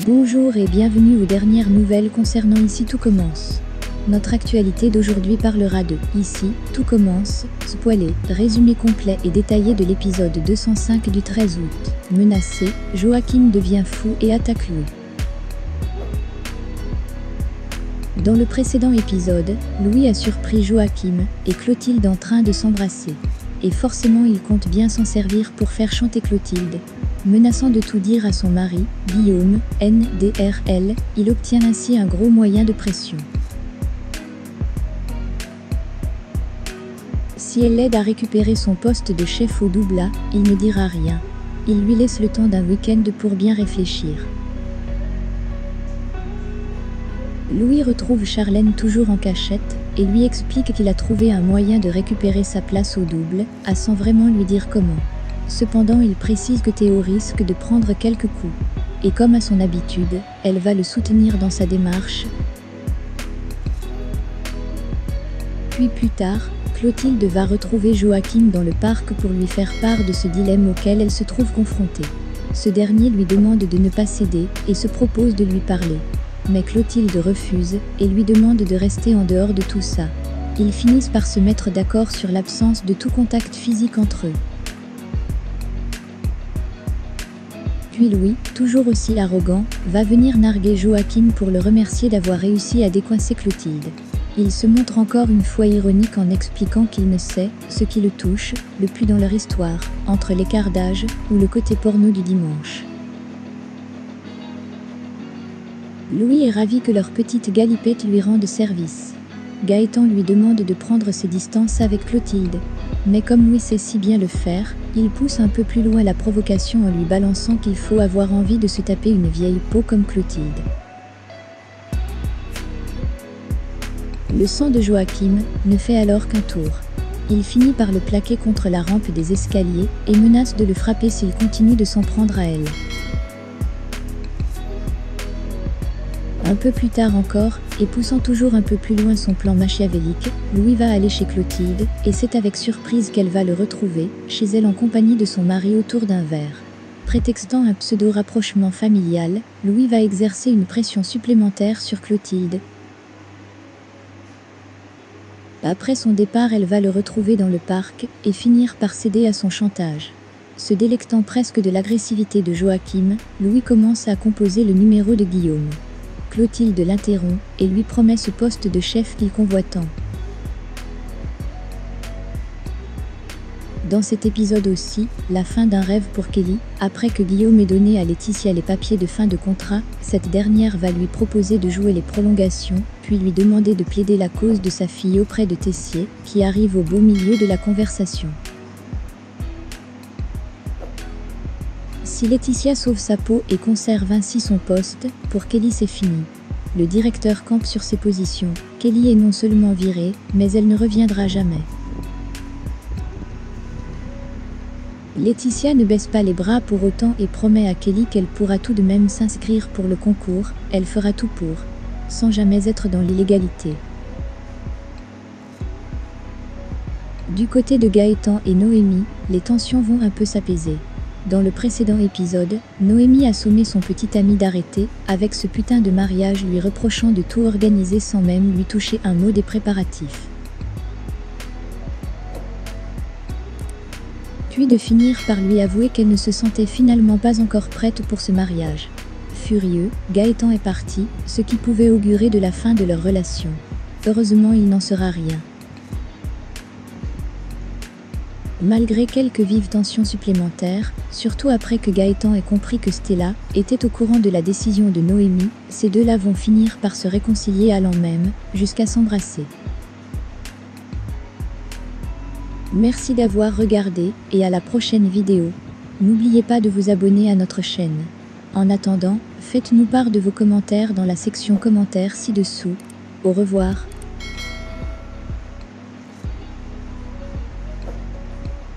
Bonjour et bienvenue aux dernières nouvelles concernant Ici tout commence. Notre actualité d'aujourd'hui parlera de Ici tout commence, spoilé, résumé complet et détaillé de l'épisode 205 du 13 août. Menacé, Joachim devient fou et attaque Louis. Dans le précédent épisode, Louis a surpris Joachim et Clotilde en train de s'embrasser. Et forcément il compte bien s'en servir pour faire chanter Clotilde. Menaçant de tout dire à son mari, Guillaume, NDRL, il obtient ainsi un gros moyen de pression. Si elle l'aide à récupérer son poste de chef au Doubla, il ne dira rien. Il lui laisse le temps d'un week-end pour bien réfléchir. Louis retrouve Charlène toujours en cachette et lui explique qu'il a trouvé un moyen de récupérer sa place au double, sans vraiment lui dire comment. Cependant, il précise que Théo risque de prendre quelques coups. Et comme à son habitude, elle va le soutenir dans sa démarche. Puis plus tard, Clotilde va retrouver Joachim dans le parc pour lui faire part de ce dilemme auquel elle se trouve confrontée. Ce dernier lui demande de ne pas céder et se propose de lui parler. Mais Clotilde refuse et lui demande de rester en dehors de tout ça. Ils finissent par se mettre d'accord sur l'absence de tout contact physique entre eux. Puis Louis, toujours aussi arrogant, va venir narguer Joachim pour le remercier d'avoir réussi à décoincer Clotilde. Il se montre encore une fois ironique en expliquant qu'il ne sait ce qui le touche le plus dans leur histoire, entre l'écart d'âge ou le côté porno du dimanche. Louis est ravi que leur petite galipette lui rende service. Gaëtan lui demande de prendre ses distances avec Clotilde. Mais comme Louis sait si bien le faire, il pousse un peu plus loin la provocation en lui balançant qu'il faut avoir envie de se taper une vieille peau comme Clotilde. Le sang de Joachim ne fait alors qu'un tour. Il finit par le plaquer contre la rampe des escaliers et menace de le frapper s'il continue de s'en prendre à elle. Un peu plus tard encore, et poussant toujours un peu plus loin son plan machiavélique, Louis va aller chez Clotilde, et c'est avec surprise qu'elle va le retrouver, chez elle en compagnie de son mari autour d'un verre. Prétextant un pseudo-rapprochement familial, Louis va exercer une pression supplémentaire sur Clotilde. Après son départ, elle va le retrouver dans le parc, et finir par céder à son chantage. Se délectant presque de l'agressivité de Joachim, Louis commence à composer le numéro de Guillaume. Clotilde l'interrompt et lui promet ce poste de chef qu'il convoite tant. Dans cet épisode aussi, la fin d'un rêve pour Kelly. Après que Guillaume ait donné à Laetitia les papiers de fin de contrat, cette dernière va lui proposer de jouer les prolongations, puis lui demander de plaider la cause de sa fille auprès de Tessier, qui arrive au beau milieu de la conversation. Si Laetitia sauve sa peau et conserve ainsi son poste, pour Kelly c'est fini. Le directeur campe sur ses positions. Kelly est non seulement virée, mais elle ne reviendra jamais. Laetitia ne baisse pas les bras pour autant et promet à Kelly qu'elle pourra tout de même s'inscrire pour le concours, elle fera tout pour, sans jamais être dans l'illégalité. Du côté de Gaëtan et Noémie, les tensions vont un peu s'apaiser. Dans le précédent épisode, Noémie a sommé son petit ami d'arrêter, avec ce putain de mariage lui reprochant de tout organiser sans même lui toucher un mot des préparatifs. Puis de finir par lui avouer qu'elle ne se sentait finalement pas encore prête pour ce mariage. Furieux, Gaëtan est parti, ce qui pouvait augurer de la fin de leur relation. Heureusement, il n'en sera rien. Malgré quelques vives tensions supplémentaires, surtout après que Gaëtan ait compris que Stella était au courant de la décision de Noémie, ces deux-là vont finir par se réconcilier allant même jusqu'à s'embrasser. Merci d'avoir regardé et à la prochaine vidéo. N'oubliez pas de vous abonner à notre chaîne. En attendant, faites-nous part de vos commentaires dans la section commentaires ci-dessous. Au revoir.